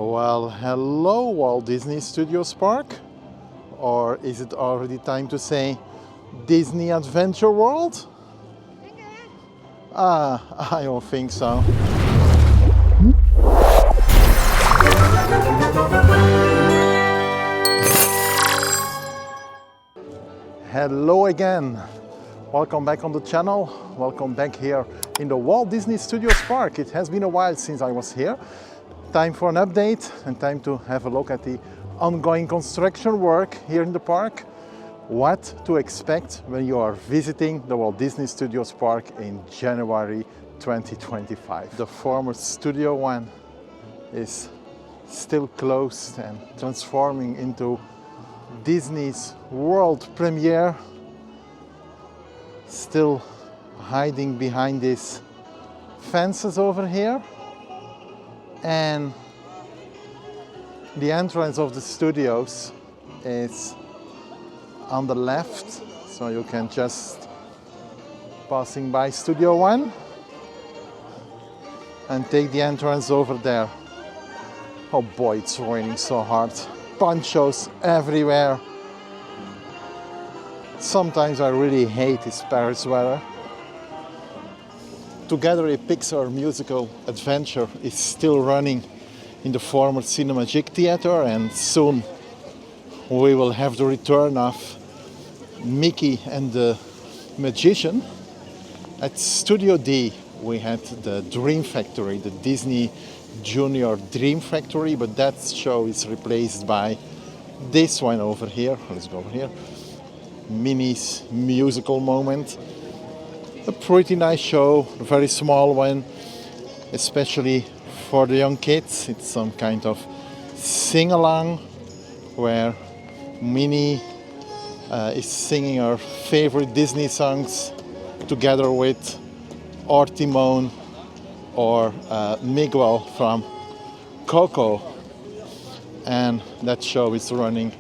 Well, hello Walt Disney Studios Park, or is it already time to say Disney Adventure World? I don't think so. Hello again. Welcome back on the channel. Welcome back here in the Walt Disney Studios Park. It has been a while since I was here. Time for an update and time to have a look at the ongoing construction work here in the park. What to expect when you are visiting the Walt Disney Studios Park in January 2025. The former Studio One is still closed and transforming into Disney's world premiere. Still hiding behind these fences over here. And the entrance of the studios is on the left, so you can just passing by Studio One and take the entrance over there. Oh boy, it's raining so hard. Ponchos everywhere. Sometimes I really hate this Paris weather. Together a Pixar musical adventure is still running in the former Cupcake Theater, and soon we will have the return of Mickey and the Magician. At Studio D we had the Dream Factory, the Disney Junior Dream Factory, but that show is replaced by this one over here. Let's go over here. Minnie's Musical Moment. A pretty nice show, a very small one, especially for the young kids. It's some kind of sing-along where Minnie is singing her favorite Disney songs together with or Timon or Miguel from Coco. And that show is running,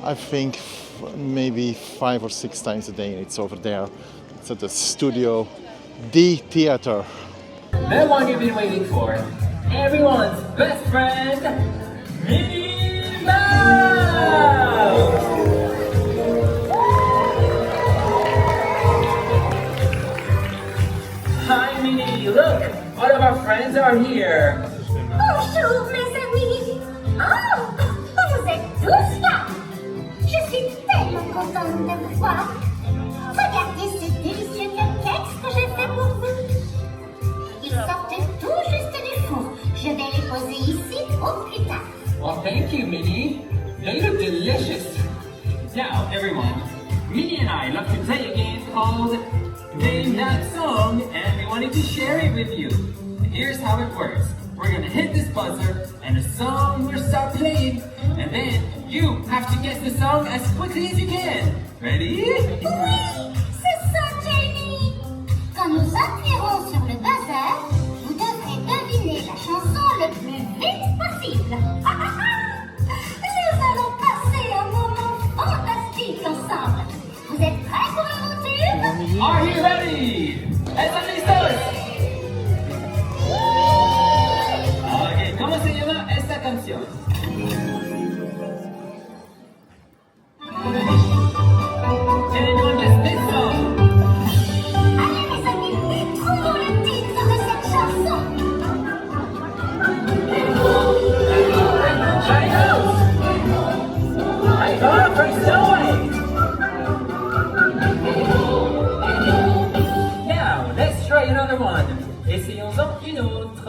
I think, maybe 5 or 6 times a day. It's over there. It's at the Studio D Theater. The one you've been waiting for. Everyone's best friend, Minnie Mouse! Hi Minnie, look! All of our friends are here. Bonjour mes amis. Oh, vous êtes tous là. Je suis tellement contente de vous voir. Regardez ces délicieux cupcakes que j'ai fait pour vous. Ils sortent tout juste du four. Je vais les poser ici au plus tard. Well, thank you, Minnie. They look delicious. Now, everyone, Minnie and I love to play a game called Name That Song, and we wanted to share it with you. Here's how it works. We're gonna hit this buzzer, and a song will start playing, and then you have to guess the song as quickly as you can. Ready? Oui, c'est ça, Jamie. Quand nous appuierons sur le buzzer, vous devrez deviner la chanson le plus vite possible. Nous allons passer un moment fantastique ensemble. Vous êtes prêts pour l'aventure? Are you ready? ¿Están listos? Ok, ¿cómo se llama esta canción? Can anyone guess this song? Allez mes amis, trouvons le titre de cette chanson. Shiny House! I got it from Snow White! Now, let's try another one. Essayons-en une autre.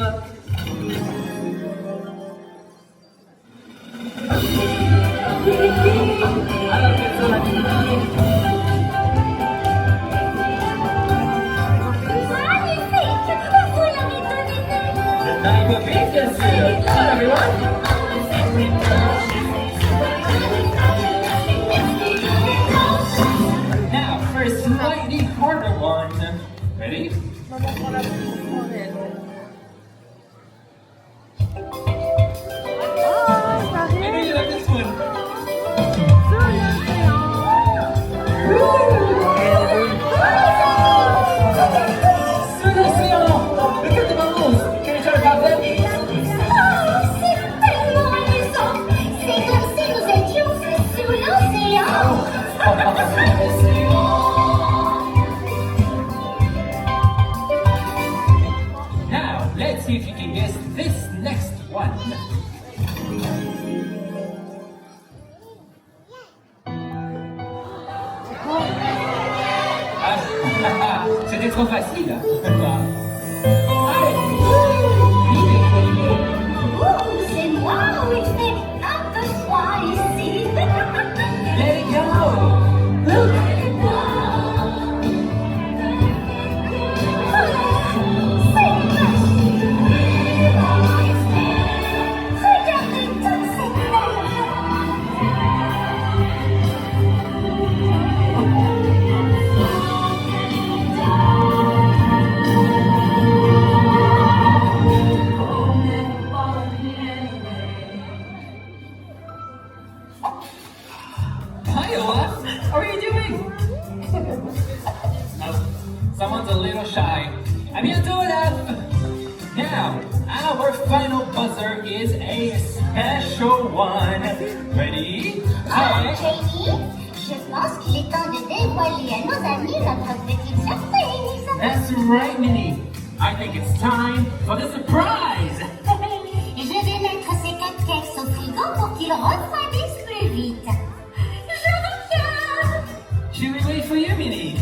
Alors, quelle sont la Magnifique! Vous l'avez deviné! The Night of Beat, bien sûr! Come on, everyone! Now, for a slightly harder one. Ready? Maybe you like this one. Sous l'océan! Le Cœur des Mammouths! Can you try to pop that? Oh, c'est is this next one? C'était trop facile. C'est moi où il fait un peu froid ici. Let it go. Regardez toutes ces belles. Hi, Olaf. How are you doing? Oh, someone's a little shy. I'm here to Olaf. Now, our final buzzer is a special one. Ready? Ah, Set. Jamie, je pense qu'il est temps de dévoiler à nos amis notre petite surprise. That's right, Minnie. I think it's time for the surprise. Je vais mettre ces cupcakes au frigo pour qu'ils refroidissent plus vite. Je reviens. Should we wait for you, Minnie?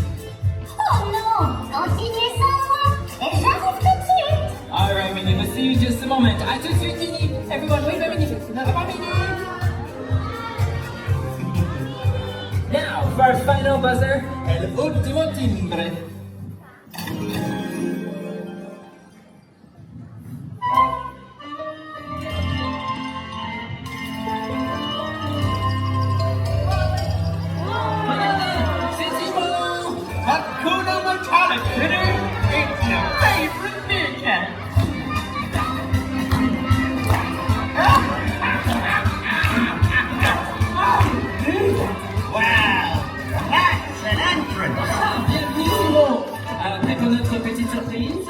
Oh non, continuez sans moi. Et j'arrive tout de suite. All right, Minnie. We'll see you in just a moment. À tout de suite, Minnie. Everyone, wait for Minnie. Bye, Minnie. Now, for our final buzzer, el último timbre. C'est Simon! Hakuna Matata, critter! It's your favorite meerkat! Wow, that's an entrance. Bienvenue, Simon! Prêt pour notre petite surprise?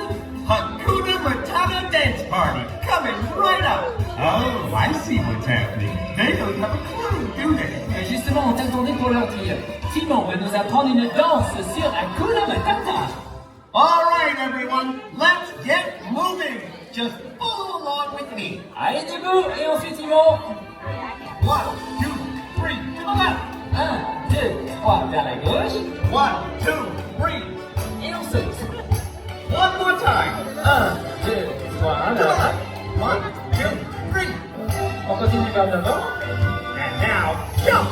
Hakuna Matata dance party coming right up. Oh, I see what's happening. They don't have a clue, do they? Justement, on t'attendait pour leur dire. Simon va nous apprendre une danse sur Hakuna Matata. All right, everyone, let's get moving. Just follow along with me. Allez, debout! Et ensuite, Simon! 1, 2, 3, to the left. 1, 2, 3, vers la gauche. 1, 2, 3. Et ensuite, One more time. 1, 2, 3, vers la droite. 1, 2, 3. On continue vers l'avant. And now, jump.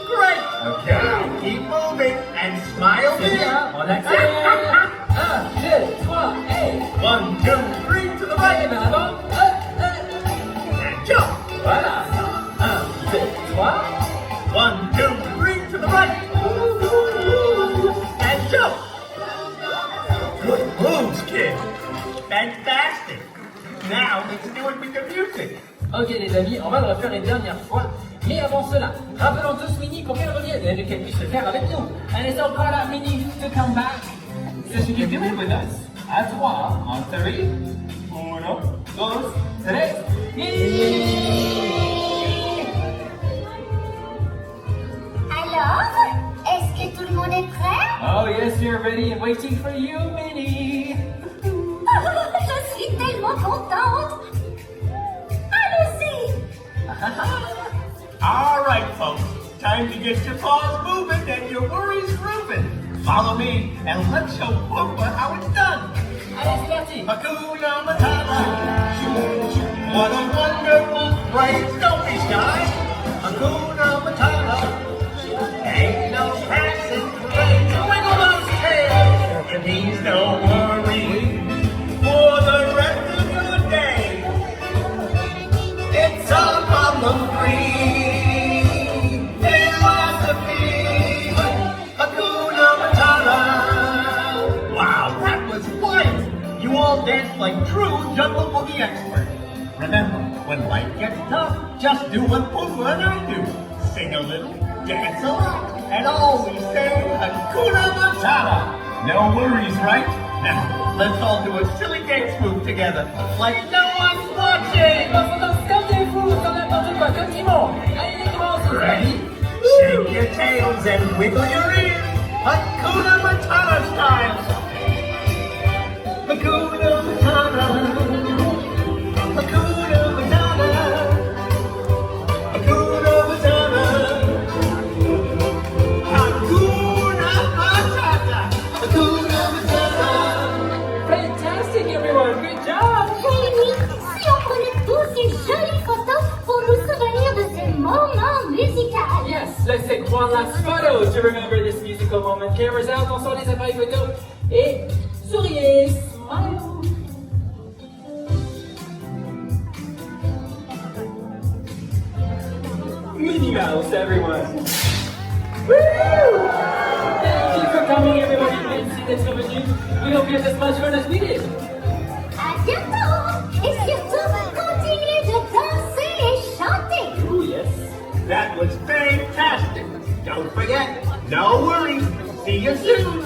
Great. Okay, keep moving and smile C'est big. bien, on accélère. 1, 2, 3, et... 1, 2, 3 to the Allez, right. vers l'avant. And jump. Voilà. 1, 2, 3. 1, 2, 3 to the right. And jump. Good moves, kid. Fantastic. Now let's do it with the music. Ok les amis, on va le refaire une dernière fois. Mais avant cela, rappelons tous Minnie pour qu'elle revienne et qu'elle puisse le faire avec nous. And it's all call out Minnie to come back. So she can do it with us. À 3, on 3. 1, 2, 3. Alors, est-ce que tout le monde est prêt? Oh yes, we're ready and waiting for you, Minnie. Je suis tellement contente. Allons-y. All right, folks. Time to get your paws moving and your worries grooving. Follow me and let's show Pumbaa how it's done. Allez, c'est parti. Hakuna Matata. What a wonderful phrase. Don't be shy. Hakuna Matata. Ain't no passing craze. Wiggle those tails. It means no worry for the rest of your day. It's all problem free. Philosophy. Hakuna Matata. Wow, that was wild. You all danced like true Jungle Boogie experts. Remember, when life gets tough, just do what Pumbaa and I do. Sing a little, dance a lot, and always say Hakuna Matata. No worries, right? Now, let's all do a silly dance move together, like no one's watching. Faut danser comme des fous, sans n'importe quoi, comme Simon. Allez, les grands, Ready? Shake your tails and wiggle your ears. Hakuna Matata style. Hakuna Matata. one last photo to remember this musical moment. Cameras out, on sort les appareils photo et souriez, smile. Minnie Mouse, everyone. Woo! Thank you for coming, everybody. Merci d'être venu. We hope you had as much fun as we did. À bientôt! Et surtout, continuez de danser et chanter! Ooh, yes. That was fantastic. Don't forget, no worries. See you soon.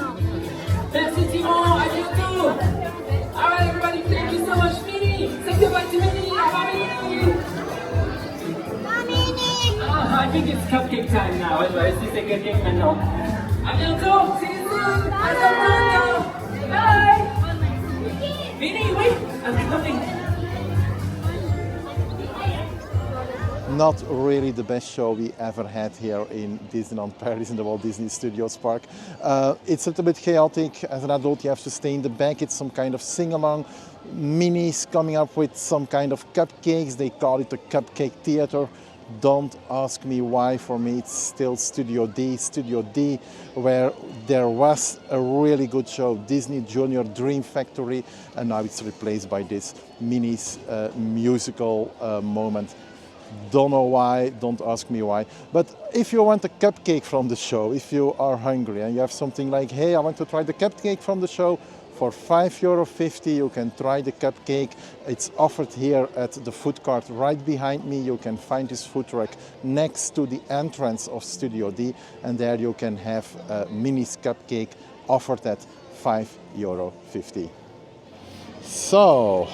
Merci Timon, à bientôt. All right, everybody, thank you so much, Minnie. Say goodbye to Minnie. How are you? I think it's cupcake time now. Anyway, si c'est cupcake maintenant. À bientôt. See you soon. À bientôt. Bye. Minnie, wait. I'm coming. Not really the best show we ever had here in Disneyland Paris in the Walt Disney Studios Park. It's a little bit chaotic. As an adult, you have to stay in the back. It's some kind of sing-along. Minnie's coming up with some kind of cupcakes. They call it the Cupcake Theater. Don't ask me why. For me, it's still Studio D, where there was a really good show, Disney Junior Dream Factory, and now it's replaced by this Minnie's musical moment. Don't know why, don't ask me why. But if you want a cupcake from the show, if you are hungry and you have something like, hey, I want to try the cupcake from the show, for €5.50 you can try the cupcake. It's offered here at the food cart right behind me. You can find this food truck next to the entrance of Studio D, and there you can have a Minnie's cupcake offered at €5.50. So,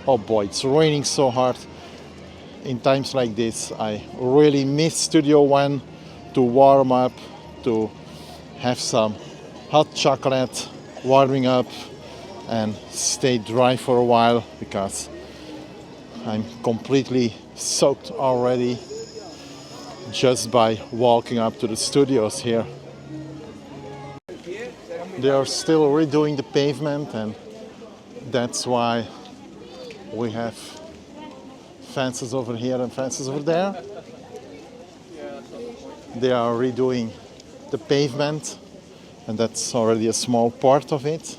oh boy, it's raining so hard. In times like this, I really miss Studio One to warm up, to have some hot chocolate, warming up and stay dry for a while, because I'm completely soaked already just by walking up to the studios here. They are still redoing the pavement, and that's why we have fences over here and fences over there. They are redoing the pavement, and that's already a small part of it.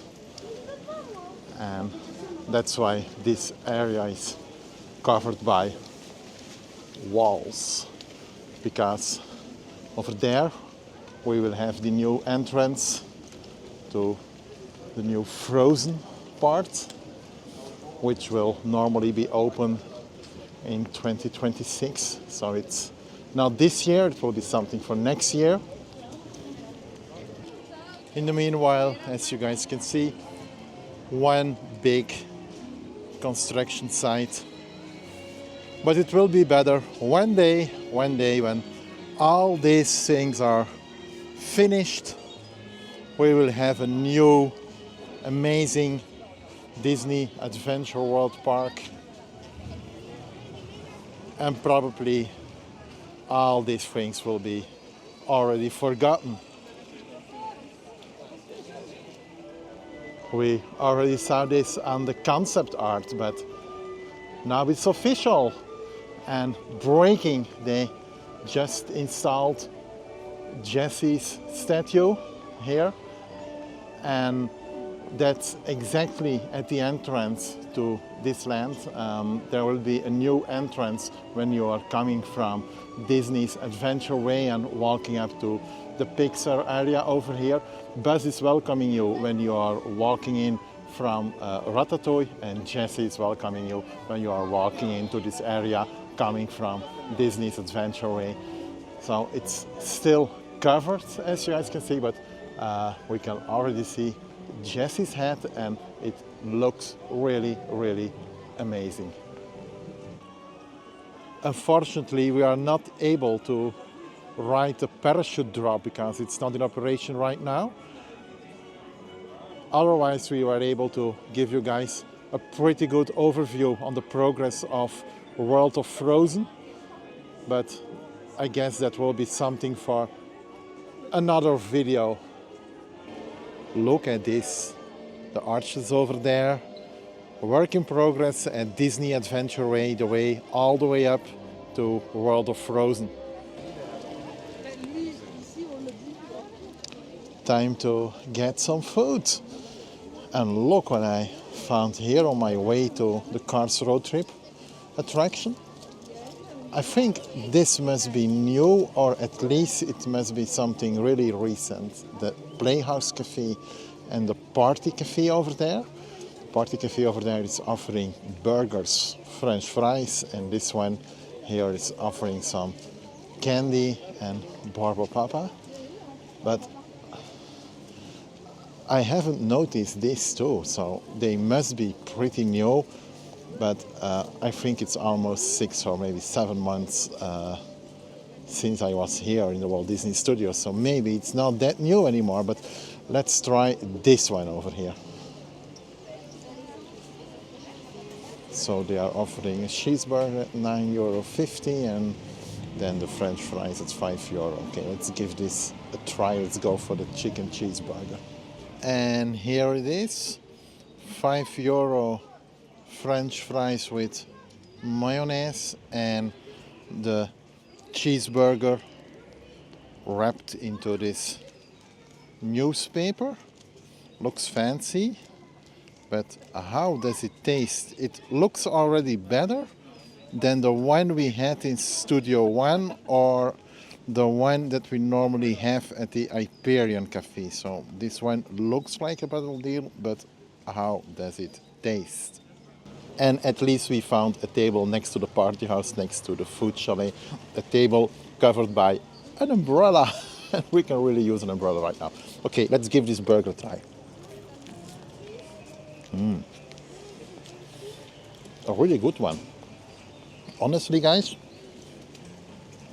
And that's why this area is covered by walls, because over there we will have the new entrance to the new Frozen part, which will normally be open in 2026. So it's not this year, it will be something for next year. In the meanwhile, as you guys can see, one big construction site. But it will be better one day when all these things are finished. We will have a new, amazing Disney Adventure World Park. And probably all these things will be already forgotten. We already saw this on the concept art, but now it's official and breaking. They just installed Jessie's statue here, and that's exactly at the entrance to this land. There will be a new entrance when you are coming from Disney's Adventure Way and walking up to the Pixar area over here. Buzz is welcoming you when you are walking in from Ratatouille, and Jessie is welcoming you when you are walking into this area coming from Disney's Adventure Way. So it's still covered, as you guys can see, but we can already see Jessie's head, and it looks really, really amazing. Unfortunately, we are not able to ride a parachute drop because it's not in operation right now. Otherwise, we were able to give you guys a pretty good overview on the progress of World of Frozen. But I guess that will be something for another video. Look at this, the arches over there, work in progress at Disney Adventure Way, the way all the way up to World of Frozen. time to get some food. And look what I found here on my way to the Cars road trip attraction. I think this must be new, or at least it must be something really recent. The Playhouse Cafe and the Party Cafe over there. Party Cafe over there is offering burgers, French fries, and this one here is offering some candy and Barbo Papa. But I haven't noticed this too, so they must be pretty new. But I think it's almost 6 or maybe 7 months since I was here in the Walt Disney Studios, so maybe it's not that new anymore, but let's try this one over here. So they are offering a cheeseburger at €9.50 and then the French fries at €5. Okay, let's give this a try. Let's go for the chicken cheeseburger. And here it is, €5 French fries with mayonnaise and the cheeseburger wrapped into this newspaper. Looks fancy, but how does it taste? It looks already better than the one we had in Studio One or the one that we normally have at the Hyperion Cafe. So this one looks like a better deal, but how does it taste? And at least we found a table next to the party house, next to the food chalet, a table covered by an umbrella. We can really use an umbrella right now. Okay, let's give this burger a try. A really good one. Honestly, guys,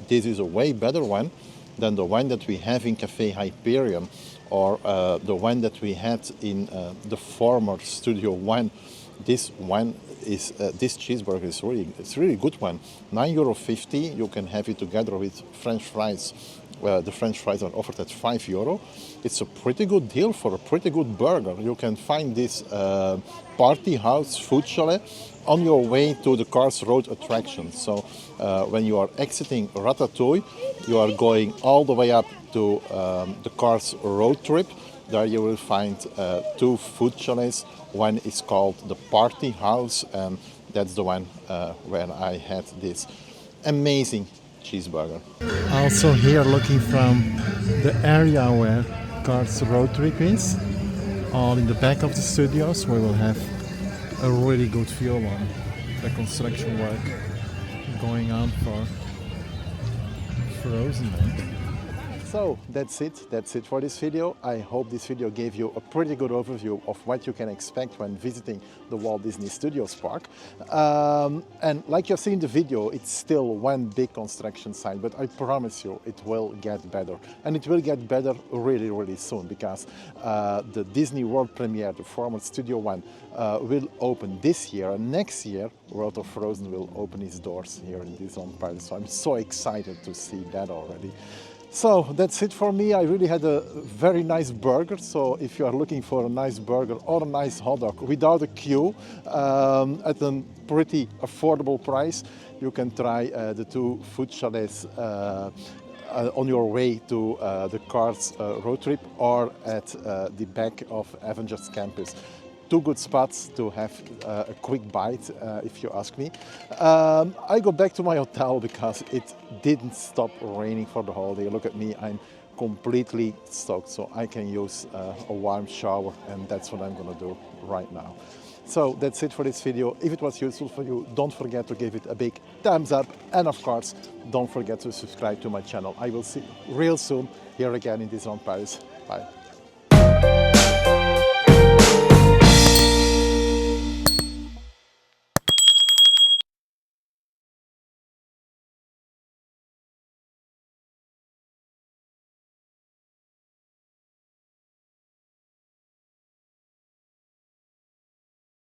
this is a way better one than the one that we have in Cafe Hyperion or the one that we had in the former Studio One. This one is this cheeseburger is really good one. €9.50. You can have it together with French fries. The French fries are offered at €5. It's a pretty good deal for a pretty good burger. You can find this Party House Food Chalet on your way to the Cars Road attraction. So when you are exiting Ratatouille, you are going all the way up to the Cars Road trip. There you will find 2 food chalets. One is called the Party House, and that's the one where I had this amazing cheeseburger. Also here, looking from the area where Cars Road Trip is, all in the back of the studios, we will have a really good view on the construction work going on for Frozen Land. So that's it for this video. I hope this video gave you a pretty good overview of what you can expect when visiting the Walt Disney Studios Park. And like you've seen in the video, it's still one big construction site, but I promise you it will get better. And it will get better really, really soon, because the Disney World premiere, the former Studio One, will open this year, and next year World of Frozen will open its doors here in Disneyland Paris. So I'm so excited to see that already. So that's it for me. I really had a very nice burger. So if you are looking for a nice burger or a nice hot dog without a queue at a pretty affordable price, you can try the 2 food chalets on your way to the Cars road trip or at the back of Avengers Campus. 2 good spots to have a quick bite, if you ask me. I go back to my hotel because it didn't stop raining for the whole day. Look at me, I'm completely soaked, so I can use a warm shower, and that's what I'm gonna do right now. So that's it for this video. If it was useful for you, don't forget to give it a big thumbs up, and of course, don't forget to subscribe to my channel. I will see you real soon here again in Disneyland Paris. Bye.